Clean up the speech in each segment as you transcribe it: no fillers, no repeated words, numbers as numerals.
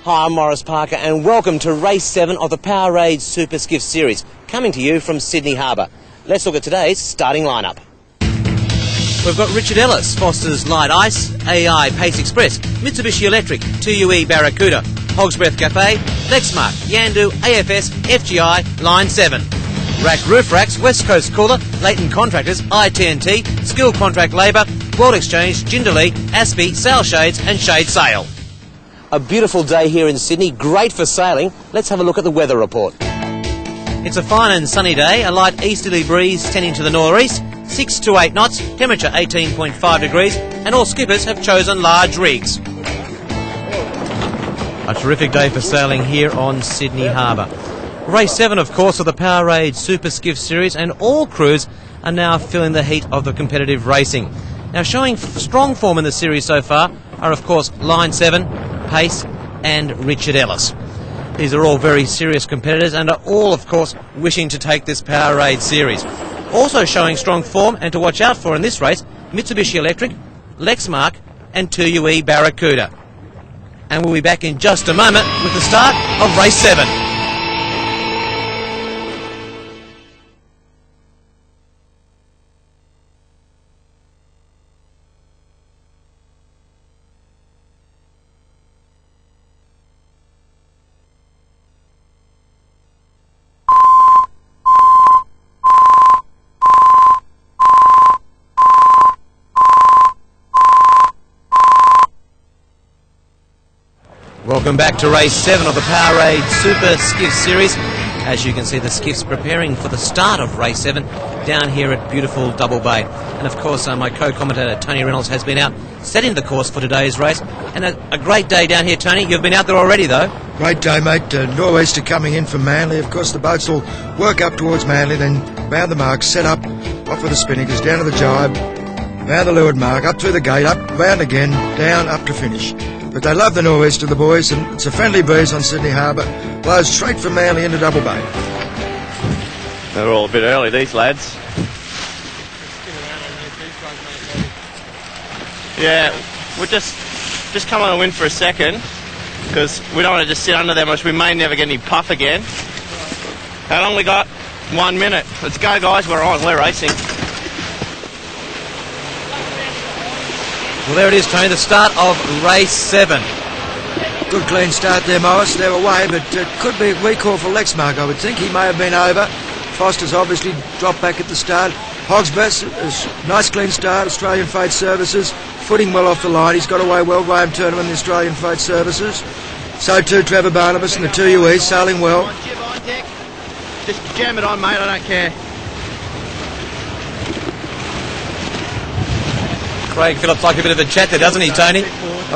Hi, I'm Morris Parker and welcome to Race 7 of the Powerade Super Skiff Series, coming to you from Sydney Harbour. Let's look at today's starting lineup. We've got Richard Ellis, Foster's Light Ice, AI Pace Express, Mitsubishi Electric, 2UE Barracuda, Hog's Breath Cafe, Lexmark, Yandu, AFS, FGI, Line 7. Rack Roof Racks, West Coast Cooler, Leighton Contractors, ITNT, Skill Contract Labour, World Exchange, Jindalee, Aspie, Sail Shades and Shade Sail. A beautiful day here in Sydney, great for sailing. Let's have a look at the weather report. It's a fine and sunny day, a light easterly breeze tending to the northeast, 6 to 8 knots, temperature 18.5 degrees, and all skippers have chosen large rigs. A terrific day for sailing here on Sydney Harbour. Race 7, of course, of the Powerade Super Skiff Series, and all crews are now feeling the heat of the competitive racing. Now, showing strong form in the series so far are, of course, Line 7, Pace and Richard Ellis. These are all very serious competitors and are all, of course, wishing to take this Powerade series. Also showing strong form and to watch out for in this race, Mitsubishi Electric, Lexmark and 2UE Barracuda. And we'll be back in just a moment with the start of Race 7. Welcome back to Race 7 of the Powerade Super Skiff Series. As you can see, the skiffs preparing for the start of Race 7 down here at beautiful Double Bay. And of course, my co-commentator Tony Reynolds has been out setting the course for today's race. And a great day down here, Tony. You've been out there already, though. Great day, mate. Nor'easter coming in from Manly. Of course, the boats will work up towards Manly, then round the mark, set up, off with the spinnakers, down to the jibe, round the leeward mark, up through the gate, up, round again, down, up to finish. But they love the nor'easter, the boys, and it's a friendly breeze on Sydney Harbour. Blows straight from Manly into Double Bay. They're all a bit early, these lads. Yeah, we'll just come on and win for a second, because we don't want to just sit under them, which we may never get any puff again. How long we got? 1 minute. Let's go, guys. We're on. We're racing. Well, there it is, Tony, the start of Race 7. Good clean start there, Morris. They're away, but it could be a recall for Lexmark, I would think. He may have been over. Foster's obviously dropped back at the start. Hogsbeth, nice clean start. Australian Freight Services, footing well off the line. He's got away well. Graham Turner in the Australian Freight Services. So too Trevor Barnabas and the 2UE, sailing well. Just jam it on, mate. I don't care. Craig Phillips like a bit of a chat there, doesn't he, Tony?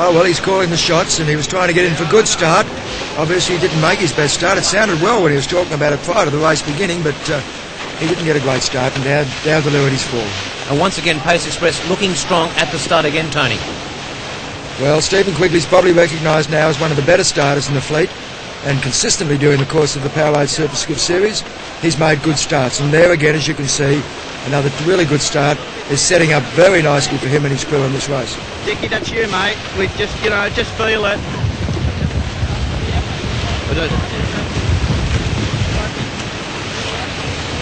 Oh, well, he's calling the shots, and he was trying to get in for a good start. Obviously, he didn't make his best start. It sounded well when he was talking about it prior to the race beginning, but he didn't get a great start, and down the leeward he's fallen. And once again, Pace Express looking strong at the start again, Tony. Well, Stephen Quigley's probably recognised now as one of the better starters in the fleet, and consistently during the course of the Powerade Super Skiff Series, he's made good starts. And there again, as you can see, another really good start is setting up very nicely for him and his crew in this race. Dickie, that's you, mate. We just, just feel it.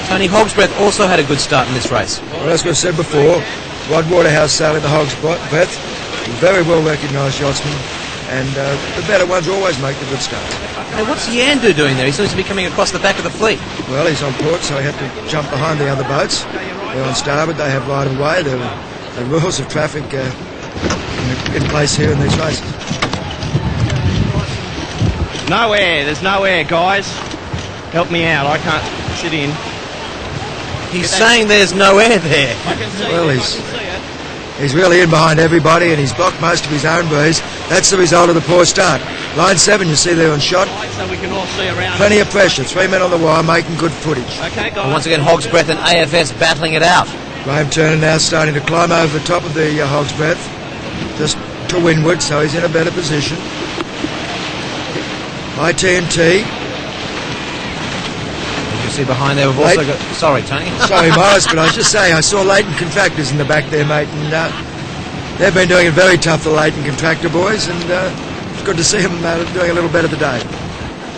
Tony, Hog's Breath also had a good start in this race. Well, as I said before, Rod Waterhouse sailing the Hog's Breath, very well recognised yachtsman, and the better ones always make the good starts. Hey, what's Yandu doing there? He seems to be coming across the back of the fleet. Well, he's on port, so he had to jump behind the other boats. They're on starboard, they have right of way. The rules of traffic in place here in these races. No air, there's no air, guys. Help me out, I can't sit in. He's saying there's no air there. Well, he's really in behind everybody, and he's blocked most of his own breeze. That's the result of the poor start. Line 7, you see there on shot. So we can all see around. Plenty of pressure. 3 men on the wire making good footage. Okay, guys. And once again, Hog's Breath and AFS battling it out. Graham Turner now starting to climb over the top of the Hog's Breath, just to windward, so he's in a better position. ITNT. You see behind there, we've also got... Sorry, Tony. Sorry, Morris, but I was just saying, I saw Leighton Contractors in the back there, mate, and they've been doing it very tough, the Leighton Contractor boys, and It's good to see him doing a little better today.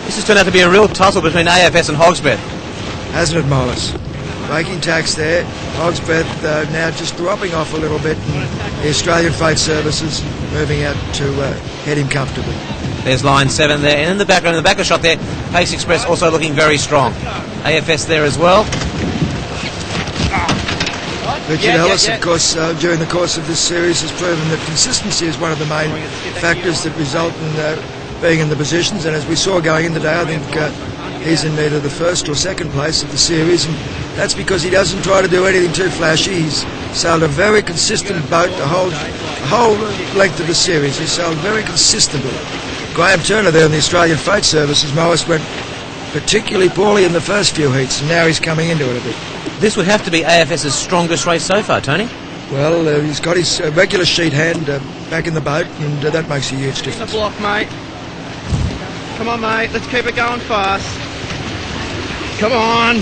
This has turned out to be a real tussle between AFS and Hogsbeth. Hasn't it, Mollis? Breaking tacks there. Hogsbeth now just dropping off a little bit, and the Australian Freight Services moving out to head him comfortably. There's line 7 there, and in the background, in the back of the shot there, Pace Express also looking very strong. AFS there as well. Richard Ellis, of course, during the course of this series has proven that consistency is one of the main factors that result in being in the positions, and as we saw going in today, I think he's in either the first or second place of the series, and that's because he doesn't try to do anything too flashy. He's sailed a very consistent boat the whole length of the series. He's sailed very consistently. Graham Turner there in the Australian Freight Services, Morris, went particularly poorly in the first few heats, and now he's coming into it a bit. This would have to be AFS's strongest race so far, Tony. Well, he's got his regular sheet hand back in the boat, and that makes a huge The difference. block, mate. Come on, mate. Let's keep it going fast. Come on.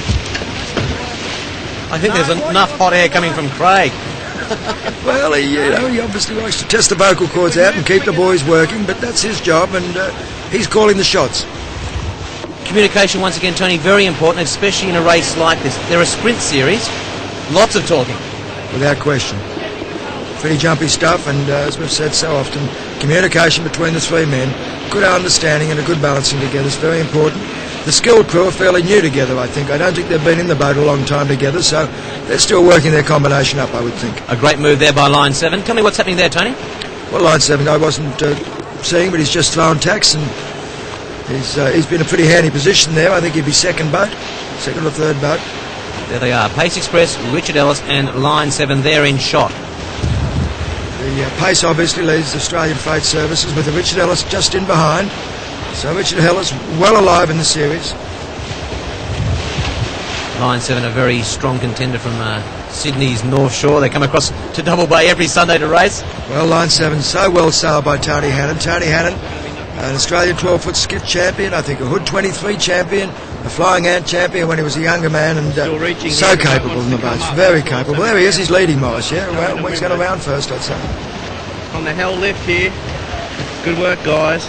I think there's enough hot air coming from Craig. Well, he obviously likes to test the vocal cords out and keep the boys working, but that's his job, and he's calling the shots. Communication, once again, Tony, very important, especially in a race like this. They're a sprint series, lots of talking. Without question. Pretty jumpy stuff, and as we've said so often, communication between the three men, good understanding and a good balancing together is very important. The skilled crew are fairly new together, I think. I don't think they've been in the boat a long time together, so they're still working their combination up, I would think. A great move there by line 7. Tell me what's happening there, Tony. Well, line 7 I wasn't seeing, but he's just thrown tacks, and he's been in a pretty handy position there. I think he'd be second or third boat. There they are, Pace Express, Richard Ellis and line 7 there in shot. The pace obviously leads the Australian Freight Services with the Richard Ellis just in behind. So Richard Ellis well alive in the series. Line 7, a very strong contender from Sydney's North Shore. They come across to Double Bay every Sunday to race. Well, line 7 so well sailed by Tony Hannon. Tony Hannon, an Australian 12-foot skiff champion, I think a Hood 23 champion, a Flying Ant champion when he was a younger man, and so capable in the boats, very capable. There he is, he's leading Morris, yeah? Well, he's going to round first, I'd say. On the hell lift here. Good work, guys.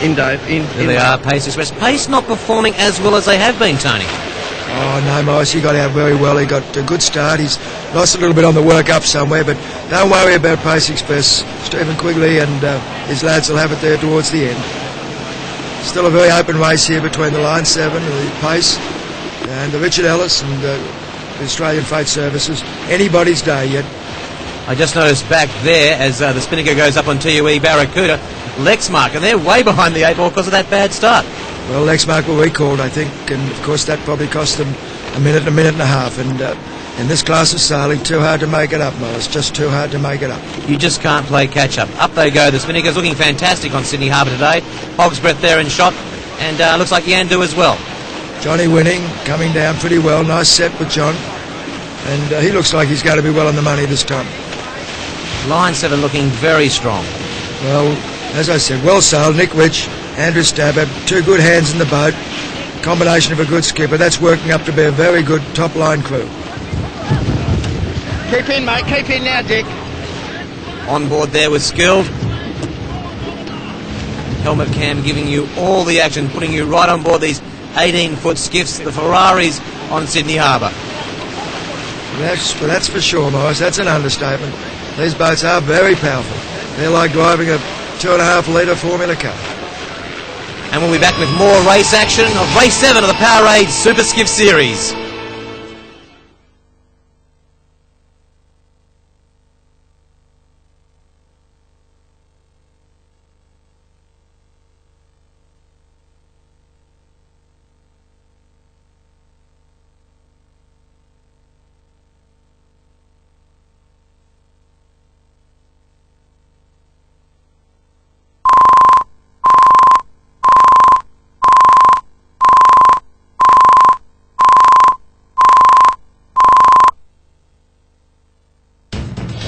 In, Dave. There they are, Pace Express. Pace not performing as well as they have been, Tony. Oh, no, Morris, he got out very well. He got a good start. He's lost a little bit on the work up somewhere, but don't worry about Pace Express. Stephen Quigley and his lads will have it there towards the end. Still a very open race here between the line 7 and the Pace and the Richard Ellis and the Australian Freight Services. Anybody's day yet. I just noticed back there, as the spinnaker goes up on TUE Barracuda, Lexmark, and they're way behind the 8 ball because of that bad start. Well, Lexmark were recalled, I think, and of course that probably cost them a minute and a half, and in this class of sailing, too hard to make it up, Miles, just too hard to make it up. You just can't play catch-up. Up they go, the spinnaker's looking fantastic on Sydney Harbour today. Hogsbreath there in shot, and looks like Yandu as well. Johnny winning, coming down pretty well, nice set with John, and he looks like he's going to be well on the money this time. Line 7 looking very strong. Well, as I said, well sailed. Nick Rich, Andrew Stabber, two good hands in the boat. Combination of a good skipper. That's working up to be a very good top-line crew. Keep in, mate. Keep in now, Dick. On board there with Skilled. Helmet cam giving you all the action, putting you right on board these 18-foot skiffs, the Ferraris on Sydney Harbour. That's for sure, Morris. That's an understatement. These boats are very powerful. They're like driving a 2.5 litre Formula car. And we'll be back with more race action of Race 7 of the Powerade Super Skiff Series.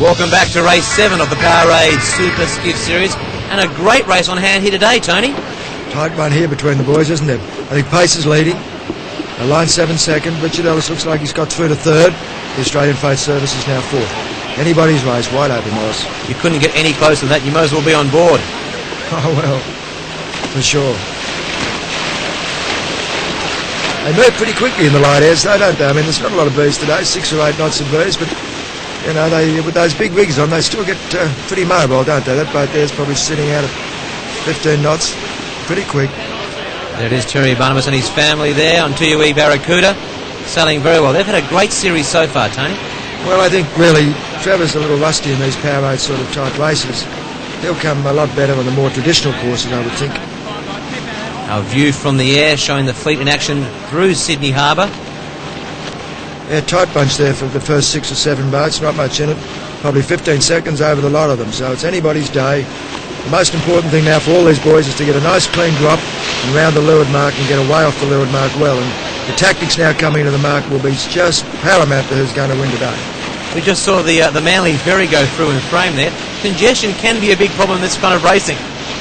Welcome back to Race 7 of the Powerade Super Skiff Series, and a great race on hand here today, Tony. Tight one here between the boys, isn't there? I think Pace is leading. Line 7 second. Richard Ellis looks like he's got through to third. The Australian Freight Service is now fourth. Anybody's race, wide open, Morris. You couldn't get any closer than that. You might as well be on board. Oh, well, for sure. They move pretty quickly in the light airs, though, don't they? I mean, there's not a lot of bees today, 6 or 8 knots of bees, but, you know, they with those big rigs on, they still get pretty mobile, don't they? That boat there's probably sitting out at 15 knots, pretty quick. There it is, Terry Barnabas and his family there on 2UE Barracuda, sailing very well. They've had a great series so far, Tony. Well, I think really Trevor's a little rusty in these Powerade sort of type races. He'll come a lot better on the more traditional courses, I would think. Our view from the air showing the fleet in action through Sydney Harbour. Yeah, tight bunch there for the first 6 or 7 boats, not much in it. Probably 15 seconds over the lot of them, so it's anybody's day. The most important thing now for all these boys is to get a nice clean drop and round the leeward mark and get away off the leeward mark well. And the tactics now coming to the mark will be just paramount to who's going to win today. We just saw the Manly ferry go through and frame there. Congestion can be a big problem in this kind of racing.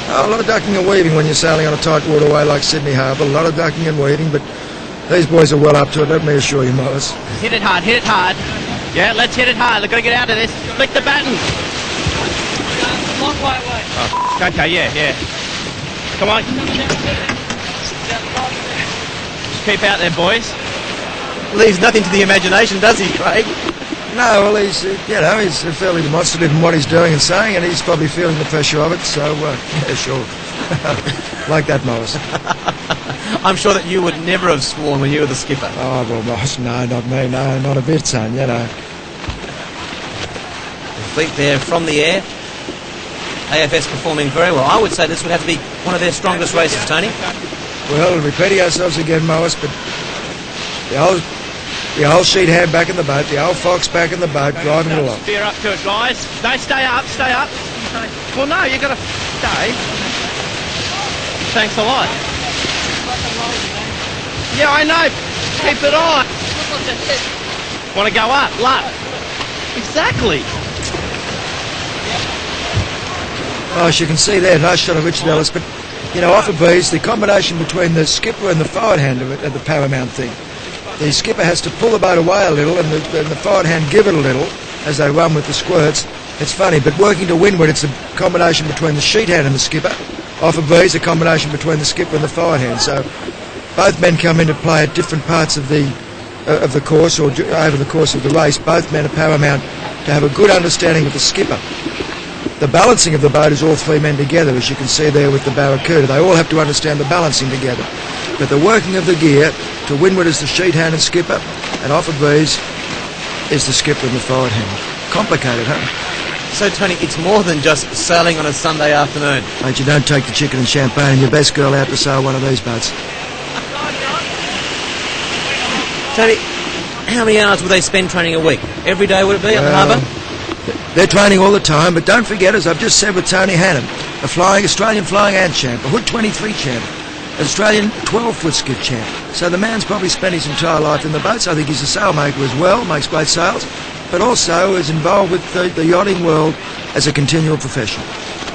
Oh, a lot of ducking and weaving when you're sailing on a tight waterway like Sydney Harbour. A lot of ducking and weaving, but these boys are well up to it, let me assure you, Morris. Hit it hard, hit it hard. Yeah, let's hit it hard. They've got to get out of this. Flick the button. Long way away. Oh, okay, yeah. Come on. Just keep out there, boys. Leaves nothing to the imagination, does he, Craig? No, well, he's fairly demonstrative in what he's doing and saying, and he's probably feeling the pressure of it, so, yeah, sure. Like that, Morris. I'm sure that you would never have sworn when you were the skipper. Oh, well, Morris, no, not me, no, not a bit, son, you know. The fleet there from the air. AFS performing very well. I would say this would have to be one of their strongest races, Tony. Well, repeating ourselves again, Morris, but the old sheet hand back in the boat, the old fox back in the boat, driving it along. Steer up to it, guys. No, stay up. Well, no, you got to stay. Thanks a lot. Yeah, I know. Keep it on. Want to go up? Exactly. Oh, as you can see there, nice shot of Richard Ellis, but, you know, off a breeze, the combination between the skipper and the forward hand are the paramount thing. The skipper has to pull the boat away a little and the forward hand give it a little as they run with the squirts. It's funny, but working to windward, it's a combination between the sheet hand and the skipper. Off a breeze, a combination between the skipper and the forward hand. So both men come into play at different parts of the course or over the course of the race. Both men are paramount to have a good understanding of the skipper. The balancing of the boat is all 3 men together, as you can see there with the Barracuda. They all have to understand the balancing together. But the working of the gear, to windward is the sheet hand and skipper, and off a breeze is the skipper and the forward hand. Complicated, huh? So, Tony, it's more than just sailing on a Sunday afternoon. Mate, you don't take the chicken and champagne and your best girl out to sail one of these boats. Tony, how many hours will they spend training a week? Every day would it be on the harbour? They're training all the time, but don't forget, as I've just said with Tony Hannon, a Australian flying ant champ, a Hood 23 champ, an Australian 12-foot skiff champ. So the man's probably spent his entire life in the boats. I think he's a sailmaker as well, makes great sails, but also is involved with the yachting world as a continual profession.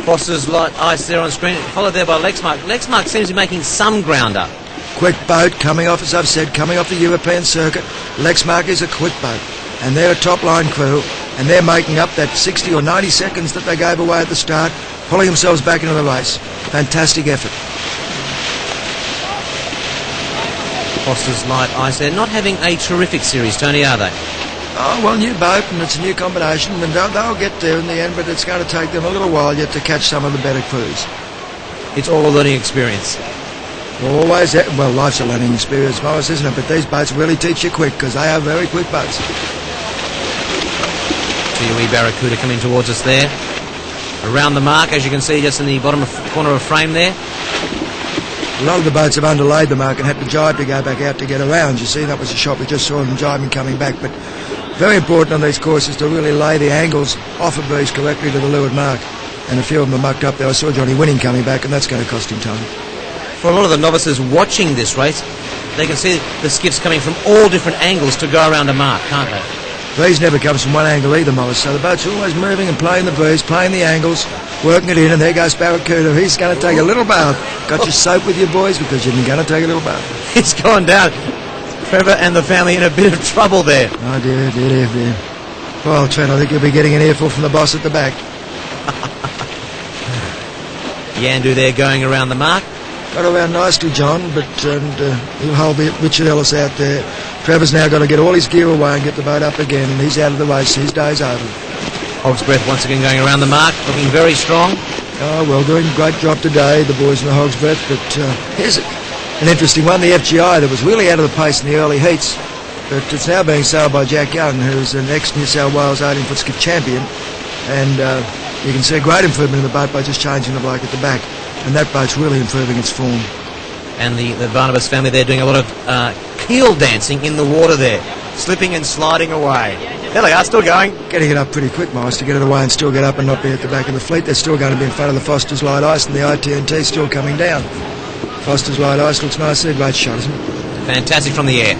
Foster's light ice there on screen, followed there by Lexmark. Lexmark seems to be making some ground up. Quick boat, coming off, as I've said, coming off the European circuit. Lexmark is a quick boat, and they're a top-line crew, and they're making up that 60 or 90 seconds that they gave away at the start, pulling themselves back into the race. Fantastic effort. Foster's light ice there, not having a terrific series, Tony, are they? Oh, well, new boat, and it's a new combination, and they'll get there in the end, but it's going to take them a little while yet to catch some of the better crews. It's all a learning experience. Always, well, life's a learning experience, Morris, isn't it? But these boats really teach you quick, because they are very quick boats. 2UE Barracuda coming towards us there. Around the mark, as you can see, just in the bottom corner of frame there. A lot of the boats have underlaid the mark and had to jibe to go back out to get around. You see, that was a shot we just saw them jibing coming back. But very important on these courses to really lay the angles off a breeze correctly to the leeward mark. And a few of them are mucked up there. I saw Johnny Winning coming back, and that's going to cost him time. For a lot of the novices watching this race, they can see the skiffs coming from all different angles to go around a mark, can't they? Breeze never comes from one angle either, Morris, so the boat's always moving and playing the breeze, playing the angles, working it in, and there goes Barracuda. He's going to take a little bath. Got your soap with you, boys, because you're going to take a little bath. It's gone down. Trevor and the family in a bit of trouble there. Oh, dear. Well, Trent, I think you'll be getting an earful from the boss at the back. Yandu there going around the mark. Got around nicely, John, but he'll hold Richard Ellis out there. Trevor's now got to get all his gear away and get the boat up again, and he's out of the race. His day's over. Hog's Breath once again going around the mark, looking very strong. Oh, well, doing a great job today, the boys in the Hog's Breath, but here's an interesting one, the FGI, that was really out of the pace in the early heats, but it's now being sailed by Jack Young, who's an ex-New South Wales 18ft Skiff champion, and you can see a great improvement in the boat by just changing the bloke at the back, and that boat's really improving its form. And the Barnabas family, they're doing a lot of keel dancing in the water there, slipping and sliding away. There they are, still going. Getting it up pretty quick, Miles, to get it away and still get up and not be at the back of the fleet. They're still going to be in front of the Foster's Light Ice, and the ITNT still coming down. Foster's Light Ice looks nice there, great shot, isn't it? Fantastic from the air.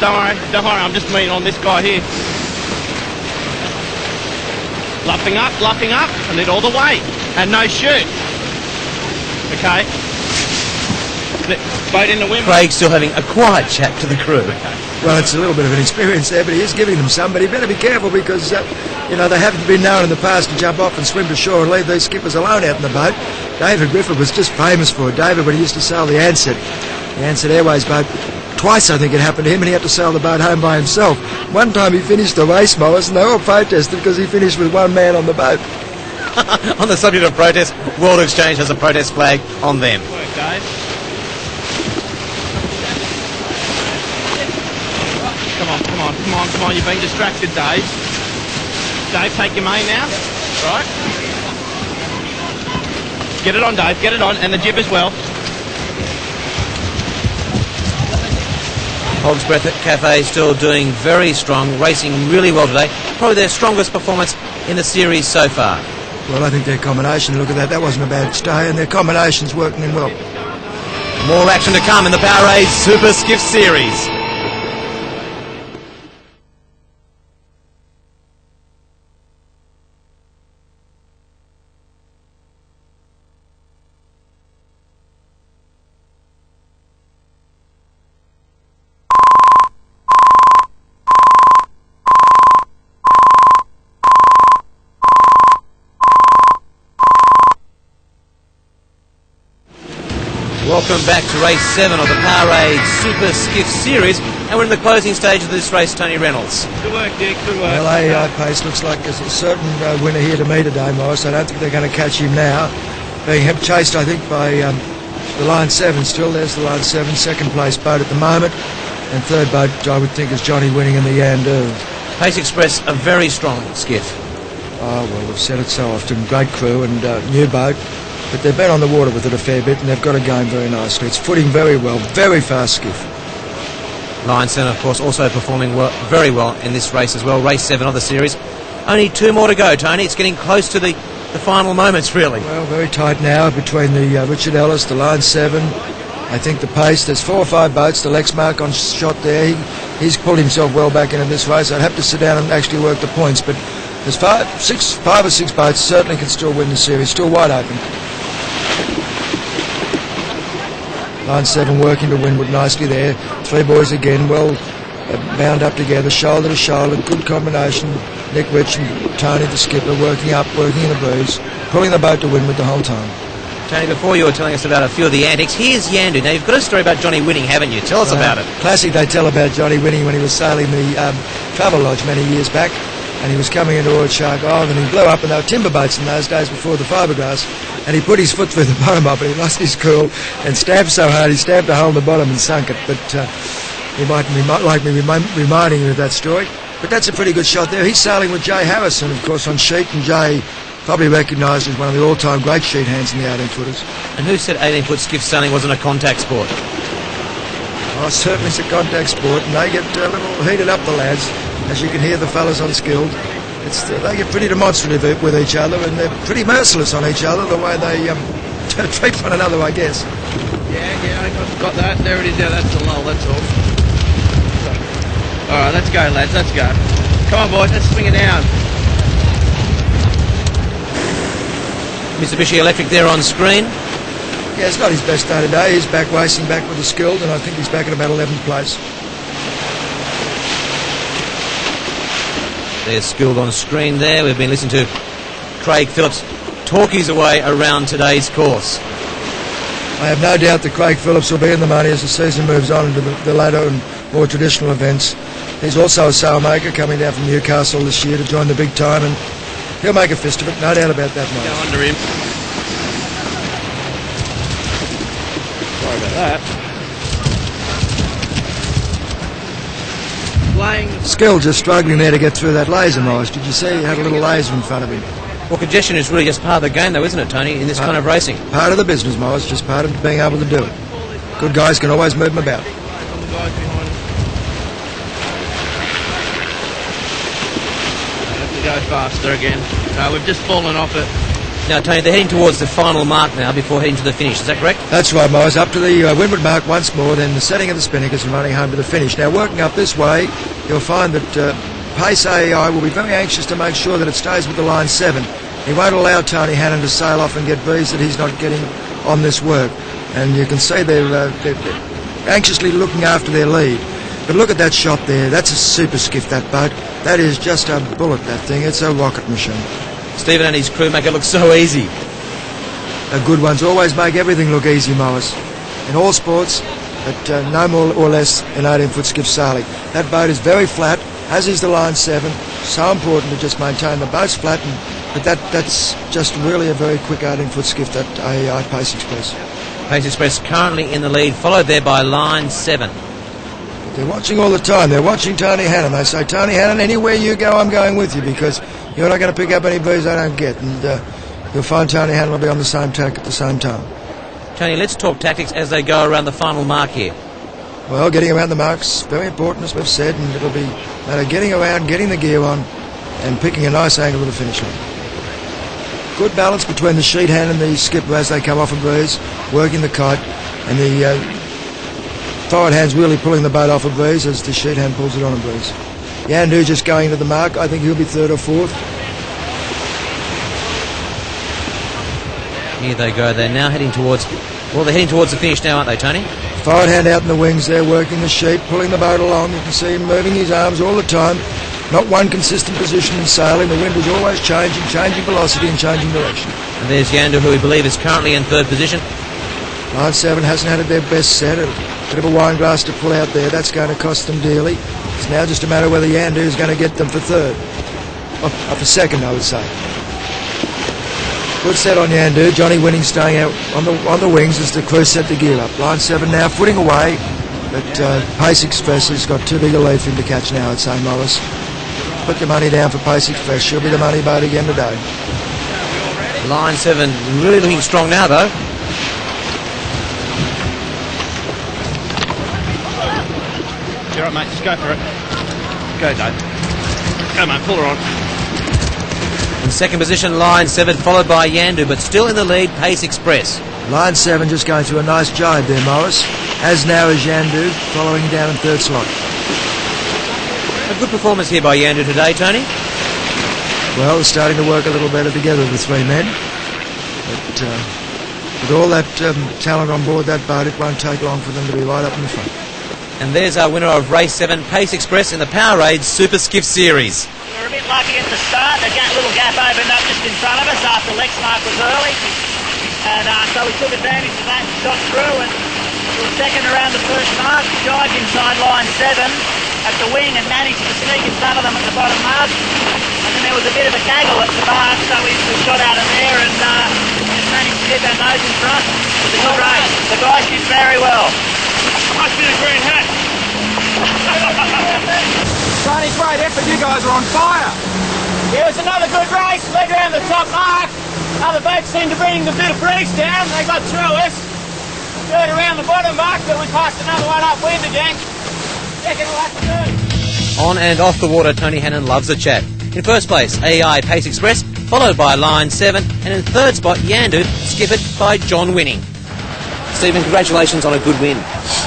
Don't worry, I'm just meeting on this guy here. Luffing up, and it all the way. And no shoot. Okay. Boat in the wind. Craig's still having a quiet chat to the crew. Well, it's a little bit of an experience there, but he is giving them some, but he better be careful because, you know, they haven't been known in the past to jump off and swim to shore and leave these skippers alone out in the boat. David Griffith was just famous for it. David, when he used to sail the Ansett Airways boat, twice I think it happened to him, and he had to sail the boat home by himself. One time he finished the race, Morris, and they all protested because he finished with one man on the boat. On the subject of protest, World Exchange has a protest flag on them. Work, Dave. Come on, you're being distracted, Dave. Dave, take your main now. Right. Get it on, Dave, get it on, and the jib as well. Hog's Breath Cafe still doing very strong, racing really well today. Probably their strongest performance in the series so far. Well, I think their combination, look at that, that wasn't a bad stay, and their combination's working in well. More action to come in the Powerade Super Skiff Series. Welcome back to race 7 of the Powerade Super Skiff Series, and we're in the closing stage of this race, Tony Reynolds. Good work, Dick, good work. Well, AI Pace looks like there's a certain winner here to me today, Morris. I don't think they're going to catch him now. Being chased, I think, by the Line 7 still. There's the Line 7, second place boat at the moment. And third boat, I would think, is Johnny Winning in the Yandu. Pace Express, a very strong skiff. Oh, well, we've said it so often. Great crew and new boat. But they've been on the water with it a fair bit, and they've got it going very nicely. It's footing very well, very fast skiff. Line 7, of course, also performing very well in this race as well. Race 7 of the series. Only 2 more to go, Tony. It's getting close to the final moments, really. Well, very tight now between the Richard Ellis, the Line 7. I think the Pace, there's 4 or 5 boats. The Lexmark on shot there. He's pulled himself well back into this race. I'd have to sit down and actually work the points, but there's 5 or 6 boats certainly can still win the series, still wide open. Line 7 working to windward nicely there. 3 boys again, well bound up together, shoulder to shoulder, good combination. Nick Rich and Tony the skipper working up, working in the breeze, pulling the boat to windward the whole time. Tony, before you were telling us about a few of the antics, here's Yandu. Now, you've got a story about Johnny Winning, haven't you? Tell us about it. Classic, they tell about Johnny Winning when he was sailing the Travel Lodge many years back, and he was coming into Oil Shark Island, and he blew up, and they were timber boats in those days before the fiberglass, and he put his foot through the bottom of it, he lost his cool, and stabbed so hard, he stabbed a hole in the bottom and sunk it, but he might like me reminding you of that story. But that's a pretty good shot there. He's sailing with Jay Harrison, of course, on sheet, and Jay probably recognised as one of the all-time great sheet hands in the 18-footers. And who said 18-foot skiff sailing wasn't a contact sport? Oh, certainly it's a contact sport, and they get a little heated up, the lads, as you can hear the fellas on Skilled. They get pretty demonstrative with each other, and they're pretty merciless on each other, the way they treat one another, I guess. Yeah, I've got that. There it is. Yeah, that's the lull, that's all. All right, let's go, lads, let's go. Come on, boys, let's swing it down. Mitsubishi Electric there on screen. Yeah, it's not his best day today. He's back racing back with the Skilled, and I think he's back at about 11th place. There's Skilled on screen there. We've been listening to Craig Phillips talk his way around today's course. I have no doubt that Craig Phillips will be in the money as the season moves on into the later and more traditional events. He's also a sailmaker coming down from Newcastle this year to join the big time, and he'll make a fist of it, no doubt about that, mate. Go under him. Sorry about that. Playing. Skill just struggling there to get through that laser, Morris. Did you see he had a little laser in front of him? Well, congestion is really just part of the game, though, isn't it, Tony, in this kind of racing? Part of the business, Morris, just part of being able to do it. Good guys can always move them about. On the guys behind him. Have to go faster again. We've just fallen off it. Now, Tony, they're heading towards the final mark now before heading to the finish. Is that correct? That's right, Morris. Up to the windward mark once more, then the setting of the spinnakers and running home to the finish. Now, working up this way, you'll find that Pace AEI will be very anxious to make sure that it stays with the line 7. He won't allow Tony Hannon to sail off and get B's that he's not getting on this work. And you can see they're anxiously looking after their lead. But look at that shot there. That's a super skiff, that boat. That is just a bullet, that thing. It's a rocket machine. Stephen and his crew make it look so easy. The good ones always make everything look easy, Morris. In all sports, but no more or less in 18-foot skiff sailing. That boat is very flat, as is the line 7. So important to just maintain the boat's flat, but that's just really a very quick 18-foot skiff, that AEI Pace Express. Pace Express currently in the lead, followed there by line 7. They're watching all the time. They're watching Tony Hannon. They say, Tony Hannon, anywhere you go, I'm going with you, because you're not going to pick up any B's I don't get. And you'll find Tony Hannon will be on the same tack at the same time. Tony, let's talk tactics as they go around the final mark here. Well, getting around the mark's very important, as we've said, and it'll be a matter of getting around, getting the gear on, and picking a nice angle to the finish line. Good balance between the sheet hand and the skipper as they come off a breeze, working the kite, and the forward hand's really pulling the boat off a breeze as the sheet hand pulls it on a breeze. Yandu just going to the mark. I think he'll be 3rd or 4th. Here they go. They're now heading towards... Well, they're heading towards the finish now, aren't they, Tony? Forward hand out in the wings there, working the sheet, pulling the boat along. You can see him moving his arms all the time. Not one consistent position in sailing. The wind is always changing velocity and changing direction. And there's Yandu, who we believe is currently in 3rd position. Line 7 hasn't had their best set. A bit of a wine glass to pull out there. That's going to cost them dearly. It's now just a matter of whether Yandu is going to get them for 3rd. Or for 2nd, I would say. Good set on Yandu. Johnny Winning staying out on the wings as the crew set the gear up. Line 7 now footing away, but Pace Express has got too big a lead for him to catch now, I'd say, Morris. Put your money down for Pace Express. She'll be the money boat again today. Line 7 really looking strong now, though. You're right, mate. Just go for it. Go, Dave. Go, mate. Pull her on. In 2nd position, line 7, followed by Yandu, but still in the lead, Pace Express. Line 7 just going through a nice jibe there, Morris. As now is Yandu, following down in 3rd slot. A good performance here by Yandu today, Tony. Well, we're starting to work a little better together, the 3 men. But with all that talent on board that boat, it won't take long for them to be right up in the front. And there's our winner of Race 7, Pace Express, in the Powerade Super Skiff Series. We were a bit lucky at the start. The little gap opened up just in front of us after Lexmark was early. And so we took advantage of that and shot through. And we were 2nd around the first mark. Dived inside line 7 at the wing and managed to sneak in front of them at the bottom mark. And then there was a bit of a gaggle at the mark, so we shot out of there and just managed to get our nose in front. It was a good race. The guys did very well. Must be the green hat. Tony, great effort. You guys are on fire. It was another good race. Led around the top mark. Other boats seemed to bring a bit of breeze down. They got through us. Third around the bottom mark, but we passed another one upwind again. Second will have to do. On and off the water, Tony Hannon loves a chat. In 1st place, AEI Pace Express, followed by line 7, and in 3rd spot, Yandu, skippered by John Winning. Stephen, congratulations on a good win.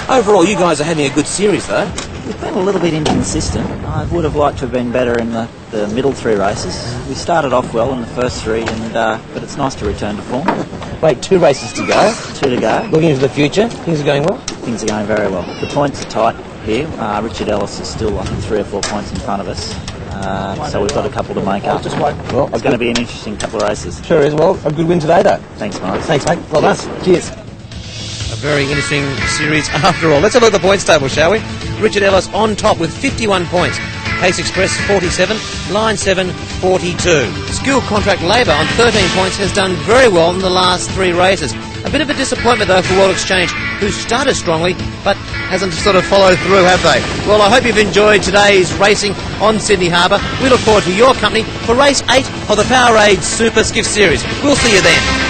Overall, you guys are having a good series, though. We've been a little bit inconsistent. I would have liked to have been better in the middle 3 races. We started off well in the first 3, but it's nice to return to form. Wait, 2 races to go. 2 to go. Looking into the future, things are going well? Things are going very well. The points are tight here. Richard Ellis is still, I think, 3 or 4 points in front of us. So we've got a couple to make up. Well, it's going to be an interesting couple of races. Sure is. Well, a good win today, though. Thanks, Morris. Thanks, mate. Well done. Cheers. A very interesting series after all. Let's have a look at the points table, shall we? Richard Ellis on top with 51 points. Pace Express 47, Line 7 42. Skill Contract Labour on 13 points has done very well in the last 3 races. A bit of a disappointment though for World Exchange, who started strongly but hasn't sort of followed through, have they? Well, I hope you've enjoyed today's racing on Sydney Harbour. We look forward to your company for race 8 of the Powerade Super Skiff Series. We'll see you then.